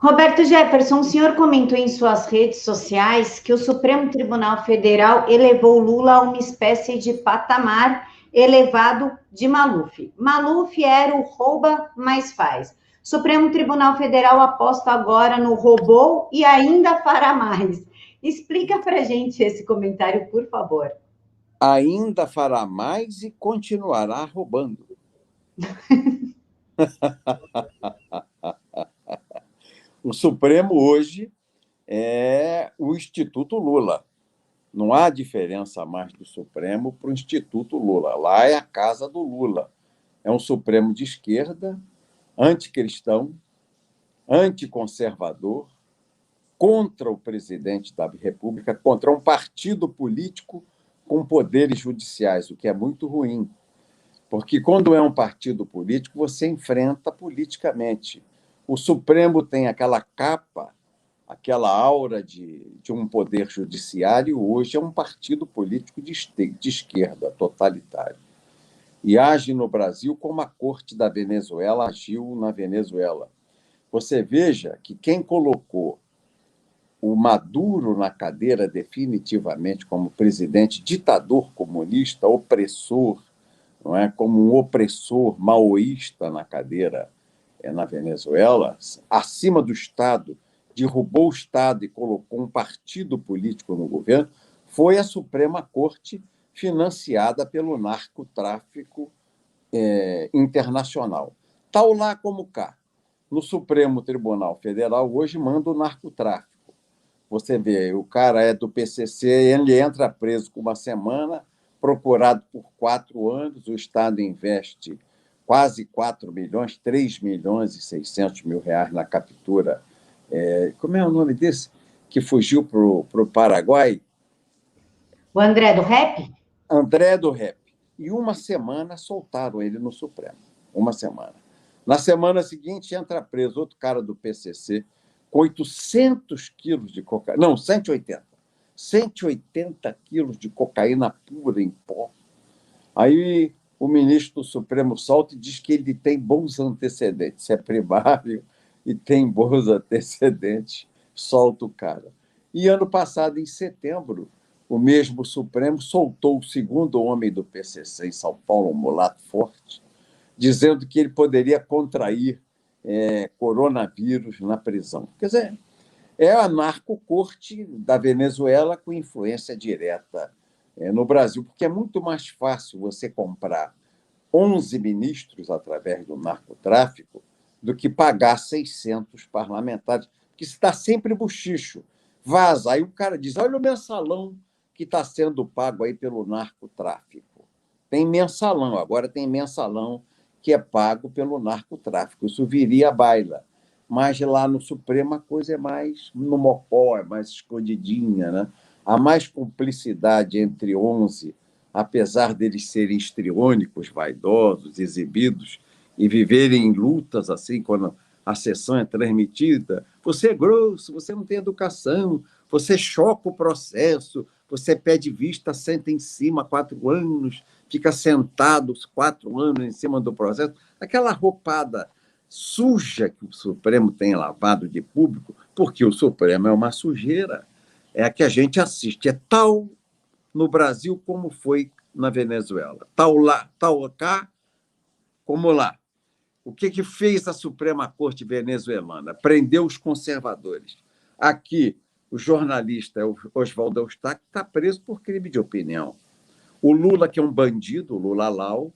Roberto Jefferson, o senhor comentou em suas redes sociais que o Supremo Tribunal Federal elevou Lula a uma espécie de patamar elevado de Maluf. Maluf era o rouba, mas faz. Supremo Tribunal Federal aposta agora no roubou e ainda fará mais. Explica para gente esse comentário, por favor. Ainda fará mais e continuará roubando. O Supremo hoje é o Instituto Lula. Não há diferença mais do Supremo para o Instituto Lula. Lá é a casa do Lula. É um Supremo de esquerda, anticristão, anticonservador, contra o presidente da República, contra um partido político com poderes judiciais, o que é muito ruim. Porque quando é um partido político, você enfrenta politicamente. O Supremo tem aquela capa, aquela aura de um poder judiciário, hoje é um partido político de esquerda, totalitário. E age no Brasil como a corte da Venezuela agiu na Venezuela. Você veja que quem colocou o Maduro na cadeira definitivamente como presidente ditador comunista, opressor, não é, como um opressor maoísta na cadeira na Venezuela, acima do Estado, derrubou o Estado e colocou um partido político no governo, foi a Suprema Corte financiada pelo narcotráfico internacional. Tal lá como cá. No Supremo Tribunal Federal, hoje manda o narcotráfico. Você vê, o cara é do PCC, ele entra preso com uma semana, procurado por 4 anos, o Estado investe quase 4 milhões, 3 milhões e 600 mil reais na captura. Como é o nome desse? Que fugiu para o Paraguai? O André do Rap? André do Rap. E uma semana soltaram ele no Supremo. Uma semana. Na semana seguinte, entra preso outro cara do PCC com 800 quilos de cocaína. Não, 180. 180 quilos de cocaína pura em pó. Aí o ministro do Supremo solta e diz que ele tem bons antecedentes. É primário e tem bons antecedentes. Solta o cara. E ano passado, em setembro, o mesmo Supremo soltou o segundo homem do PCC em São Paulo, um mulato forte, dizendo que ele poderia contrair coronavírus na prisão. Quer dizer, é a narcocorte da Venezuela com influência direta no Brasil, porque é muito mais fácil você comprar 11 ministros através do narcotráfico do que pagar 600 parlamentares, porque está sempre buchicho. Vaza. Aí o cara diz, olha o mensalão que está sendo pago aí pelo narcotráfico. Tem mensalão, agora tem mensalão que é pago pelo narcotráfico. Isso viria à baila. Mas lá no Supremo a coisa é mais no mocó, é mais escondidinha, né? Há mais cumplicidade entre 11, apesar deles serem histriônicos, vaidosos, exibidos, e viverem em lutas assim, quando a sessão é transmitida. Você é grosso, você não tem educação, você choca o processo, você pede vista, senta em cima 4 anos, fica sentado 4 anos em cima do processo. Aquela roupada suja que o Supremo tem lavado de público, porque o Supremo é uma sujeira, é a que a gente assiste. É tal no Brasil como foi na Venezuela. Tal lá, tal cá, como lá. O que fez a Suprema Corte venezuelana? Prendeu os conservadores. Aqui, o jornalista Oswaldo Eustáquio está preso por crime de opinião. O Lula, que é um bandido, o Lula Lau,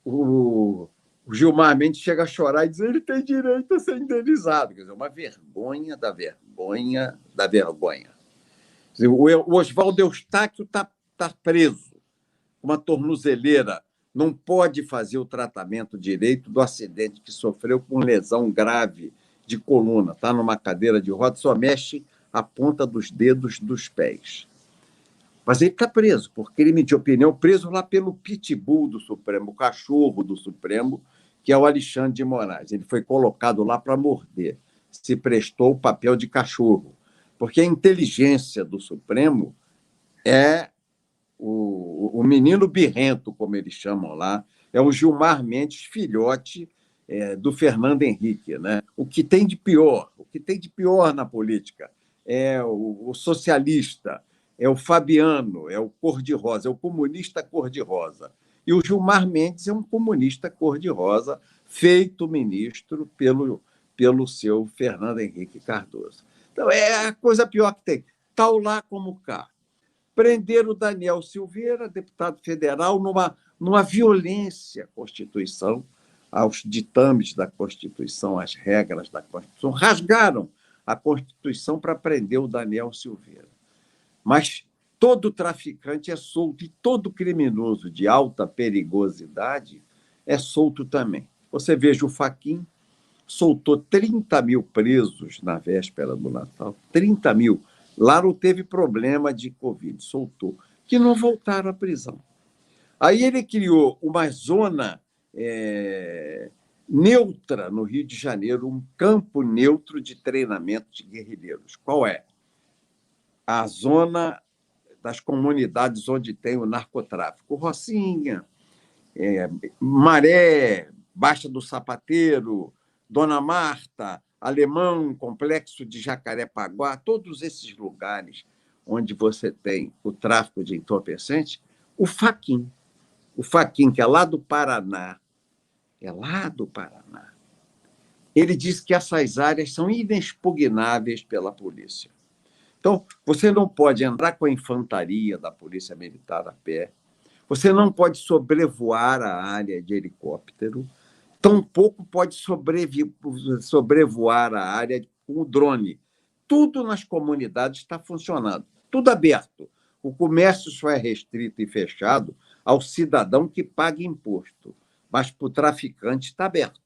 o Gilmar Mendes chega a chorar e diz que ele tem direito a ser indenizado. Quer dizer, uma vergonha da vergonha da vergonha. Quer dizer, o Oswaldo Eustáquio está preso, uma tornozeleira, não pode fazer o tratamento direito do acidente que sofreu com lesão grave de coluna. Está numa cadeira de rodas, só mexe a ponta dos dedos dos pés. Mas ele está preso por crime de opinião, preso lá pelo pitbull do Supremo, o cachorro do Supremo, que é o Alexandre de Moraes. Ele foi colocado lá para morder, se prestou o papel de cachorro, porque a inteligência do Supremo é o menino birrento, como eles chamam lá, é o Gilmar Mendes, filhote do Fernando Henrique, né? O que tem de pior, que tem de pior na política é o socialista, é o Fabiano, é o cor-de-rosa, é o comunista cor-de-rosa. E o Gilmar Mendes é um comunista cor-de-rosa, feito ministro pelo seu Fernando Henrique Cardoso. Então, é a coisa pior que tem. Tal lá como cá. Prender o Daniel Silveira, deputado federal, numa violência à Constituição, aos ditames da Constituição, às regras da Constituição. Rasgaram a Constituição para prender o Daniel Silveira. Mas todo traficante é solto e todo criminoso de alta perigosidade é solto também. Você veja o Fachin, soltou 30 mil presos na véspera do Natal, 30 mil. Lá não teve problema de Covid, soltou, que não voltaram à prisão. Aí ele criou uma zona neutra no Rio de Janeiro, um campo neutro de treinamento de guerrilheiros. Qual é? A zona das comunidades onde tem o narcotráfico. Rocinha, Maré, Baixa do Sapateiro, Dona Marta, Alemão, Complexo de Jacarepaguá, todos esses lugares onde você tem o tráfico de entorpecentes, o Fachin, que é lá do Paraná, ele diz que essas áreas são inexpugnáveis pela polícia. Então, você não pode entrar com a infantaria da Polícia Militar a pé, você não pode sobrevoar a área de helicóptero, tampouco pode sobrevoar a área com o drone. Tudo nas comunidades está funcionando, tudo aberto. O comércio só é restrito e fechado ao cidadão que paga imposto, mas para o traficante está aberto,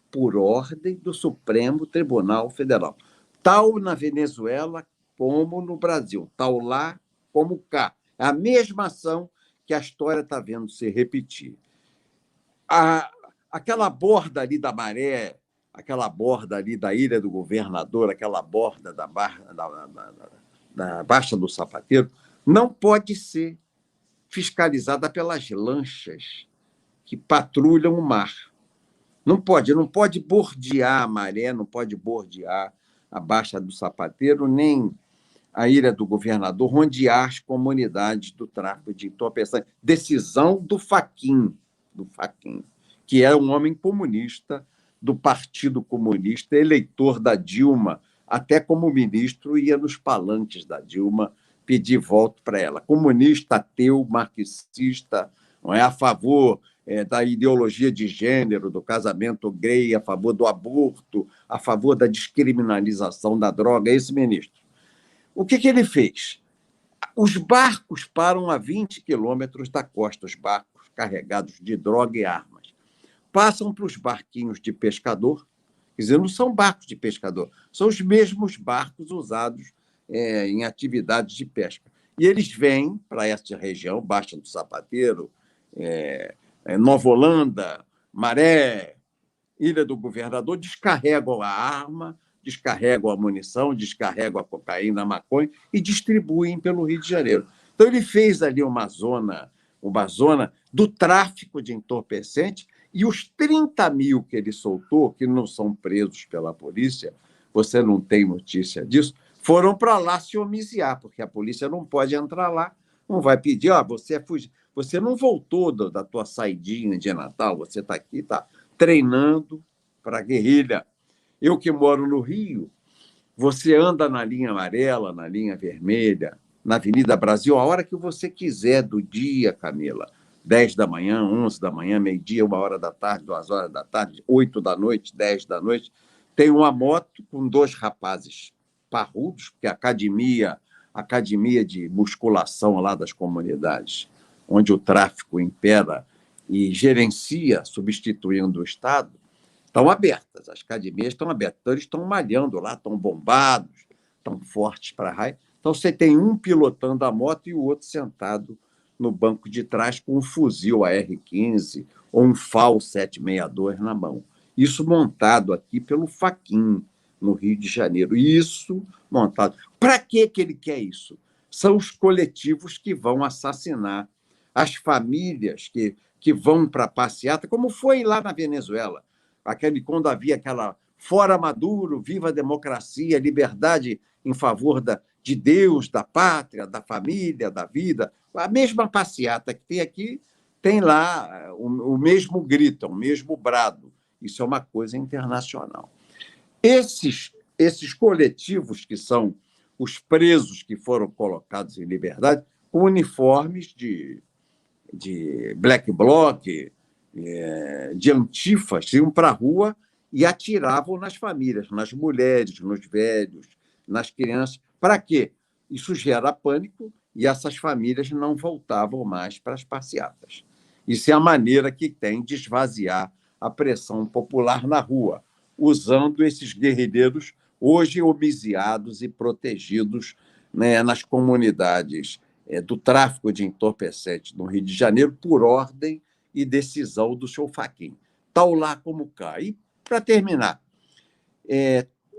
por ordem do Supremo Tribunal Federal. Tal na Venezuela como no Brasil, tal lá como cá. É a mesma ação que a história está vendo se repetir. Aquela borda ali da Maré, aquela borda ali da Ilha do Governador, aquela borda da Baixa do Sapateiro, não pode ser fiscalizada pelas lanchas que patrulham o mar. Não pode bordear a Maré, não pode bordear a Baixa do Sapateiro, nem a Ilha do Governador, onde há as comunidades do tráfico de entorpecentes. Decisão do Fachin, que é um homem comunista, do Partido Comunista, eleitor da Dilma, até como ministro ia nos palanques da Dilma pedir voto para ela. Comunista, ateu, marxista, não é a favor da ideologia de gênero, do casamento gay, a favor do aborto, a favor da descriminalização da droga, esse ministro. O que ele fez? Os barcos param a 20 quilômetros da costa, os barcos carregados de droga e armas. Passam para os barquinhos de pescador, quer dizer, não são barcos de pescador, são os mesmos barcos usados em atividades de pesca. E eles vêm para esta região, Baixa do Sapateiro, Nova Holanda, Maré, Ilha do Governador, descarregam a arma, descarregam a munição, descarregam a cocaína, a maconha e distribuem pelo Rio de Janeiro. Então, ele fez ali uma zona do tráfico de entorpecentes e os 30 mil que ele soltou, que não são presos pela polícia, você não tem notícia disso, foram para lá se homiziar, porque a polícia não pode entrar lá, não vai pedir, você não voltou da tua saidinha de Natal, você está aqui, está treinando para a guerrilha. Eu que moro no Rio, você anda na linha amarela, na linha vermelha, na Avenida Brasil, a hora que você quiser do dia, Camila. 10 da manhã, 11 da manhã, meio-dia, 1 hora da tarde, 2 horas da tarde, 8 da noite, 10 da noite. Tem uma moto com 2 rapazes parrudos, que é a academia de musculação lá das comunidades, onde o tráfico impera e gerencia, substituindo o Estado, estão abertas, as academias estão abertas. Então, eles estão malhando lá, estão bombados, estão fortes para raio. Então, você tem um pilotando a moto e o outro sentado no banco de trás com um fuzil AR-15 ou um FAL 762 na mão. Isso montado aqui pelo Fachin, no Rio de Janeiro. Isso montado. Para que ele quer isso? São os coletivos que vão assassinar as famílias que vão para a passeata, como foi lá na Venezuela. Quando havia aquela fora Maduro, viva a democracia, liberdade em favor de Deus, da pátria, da família, da vida. A mesma passeata que tem aqui tem lá o mesmo grito, o mesmo brado. Isso é uma coisa internacional. Esses coletivos, que são os presos que foram colocados em liberdade, com uniformes de black bloc, de antifas, iam para a rua e atiravam nas famílias, nas mulheres, nos velhos, nas crianças. Para quê? Isso gera pânico e essas famílias não voltavam mais para as passeatas. Isso é a maneira que tem de esvaziar a pressão popular na rua, usando esses guerrilheiros hoje homiziados e protegidos, né, nas comunidades do tráfico de entorpecentes no Rio de Janeiro por ordem e decisão do seu Fachin. Tal lá como cá. E, para terminar,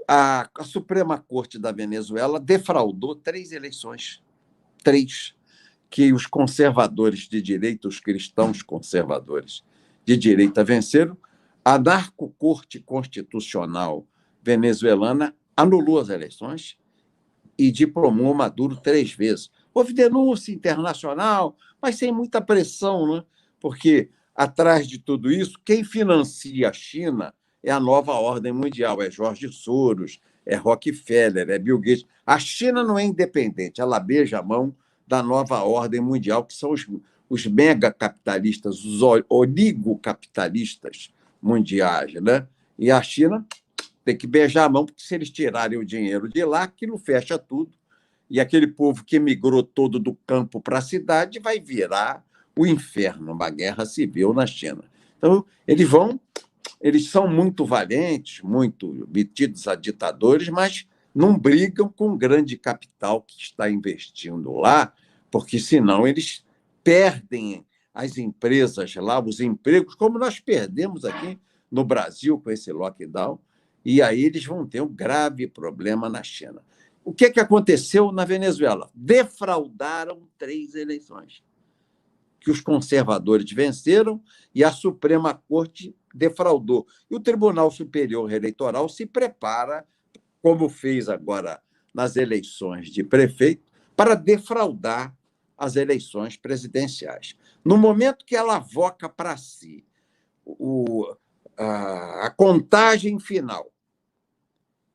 a Suprema Corte da Venezuela defraudou 3 eleições. 3. Que os conservadores de direita, os cristãos conservadores de direita venceram. A narcocorte constitucional venezuelana anulou as eleições e diplomou Maduro 3 vezes. Houve denúncia internacional, mas sem muita pressão, né? Porque atrás de tudo isso, quem financia a China é a nova ordem mundial, é Jorge Soros, é Rockefeller, é Bill Gates. A China não é independente, ela beija a mão da nova ordem mundial, que são os megacapitalistas, os oligocapitalistas mundiais, né? E a China tem que beijar a mão, porque se eles tirarem o dinheiro de lá, aquilo fecha tudo. E aquele povo que migrou todo do campo para a cidade vai virar o inferno, uma guerra civil na China. Então, eles são muito valentes, muito metidos a ditadores, mas não brigam com o grande capital que está investindo lá, porque senão eles perdem as empresas lá, os empregos, como nós perdemos aqui no Brasil com esse lockdown, e aí eles vão ter um grave problema na China. O que aconteceu na Venezuela? Defraudaram 3 eleições, que os conservadores venceram e a Suprema Corte defraudou. E o Tribunal Superior Eleitoral se prepara, como fez agora nas eleições de prefeito, para defraudar as eleições presidenciais. No momento que ela avoca para si a contagem final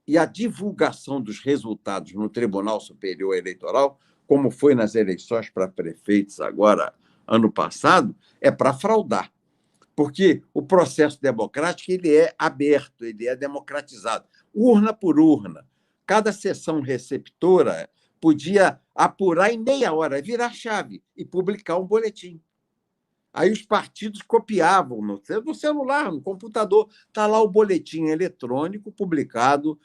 e a divulgação dos resultados no Tribunal Superior Eleitoral, como foi nas eleições para prefeitos agora, ano passado, é para fraudar. Porque o processo democrático ele é aberto, ele é democratizado, urna por urna. Cada sessão receptora podia apurar em meia hora, virar chave e publicar um boletim. Aí os partidos copiavam no celular, no computador, está lá o boletim eletrônico publicado.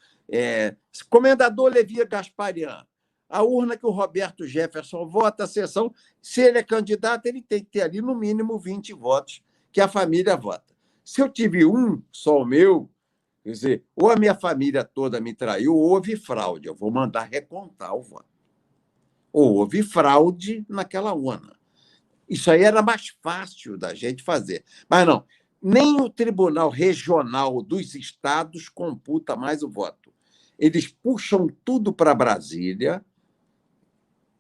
Comendador Levi Gasparian, a urna que o Roberto Jefferson vota, a sessão, se ele é candidato, ele tem que ter ali no mínimo 20 votos que a família vota. Se eu tive um, só o meu, quer dizer, ou a minha família toda me traiu, ou houve fraude, eu vou mandar recontar o voto. Ou houve fraude naquela urna. Isso aí era mais fácil da gente fazer. Mas não, nem o Tribunal Regional dos Estados computa mais o voto. Eles puxam tudo para Brasília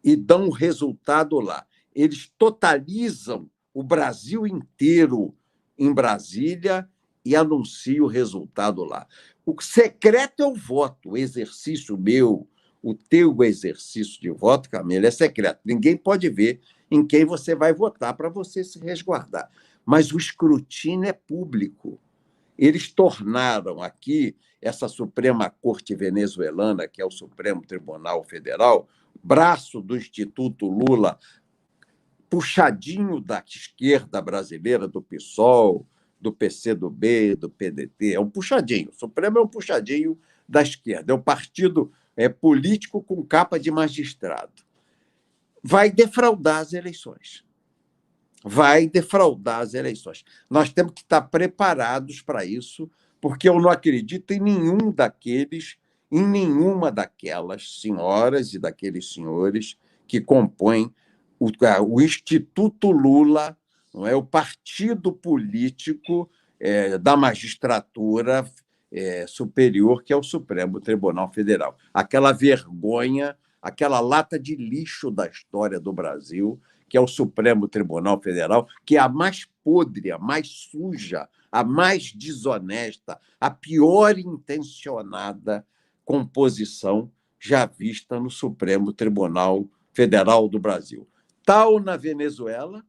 e dão o resultado lá. Eles totalizam o Brasil inteiro em Brasília e anunciam o resultado lá. O secreto é o voto, o exercício meu, o teu exercício de voto, Camila, é secreto. Ninguém pode ver em quem você vai votar para você se resguardar. Mas o escrutínio é público. Eles tornaram aqui essa Suprema Corte venezuelana, que é o Supremo Tribunal Federal, braço do Instituto Lula, puxadinho da esquerda brasileira, do PSOL, do PCdoB, do PDT. É um puxadinho. O Supremo é um puxadinho da esquerda. É um partido político com capa de magistrado. Vai defraudar as eleições. Vai defraudar as eleições. Nós temos que estar preparados para isso, porque eu não acredito em nenhum daqueles, em nenhuma daquelas senhoras e daqueles senhores que compõem o Instituto Lula, não é, o partido político da magistratura superior, que é o Supremo Tribunal Federal. Aquela vergonha, aquela lata de lixo da história do Brasil, que é o Supremo Tribunal Federal, que é a mais podre, a mais suja, a mais desonesta, a pior intencionada composição já vista no Supremo Tribunal Federal do Brasil. Tal na Venezuela,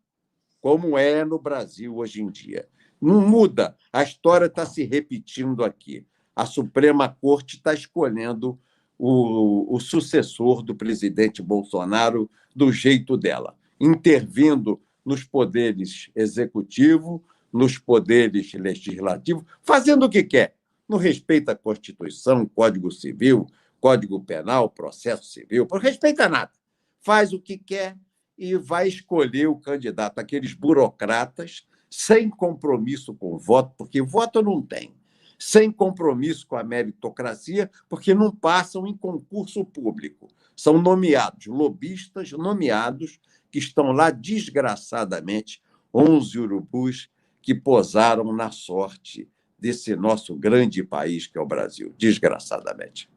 como é no Brasil hoje em dia. Não muda, a história está se repetindo aqui. A Suprema Corte está escolhendo o sucessor do presidente Bolsonaro do jeito dela, intervindo nos poderes executivo, nos poderes legislativo, fazendo o que quer. Não respeita a Constituição, Código Civil, Código Penal, Processo Civil, não respeita nada. Faz o que quer e vai escolher o candidato, aqueles burocratas, sem compromisso com o voto, porque voto não tem, sem compromisso com a meritocracia, porque não passam em concurso público. São nomeados, lobistas nomeados, que estão lá desgraçadamente, 11 urubus que posaram na sorte desse nosso grande país que é o Brasil, desgraçadamente.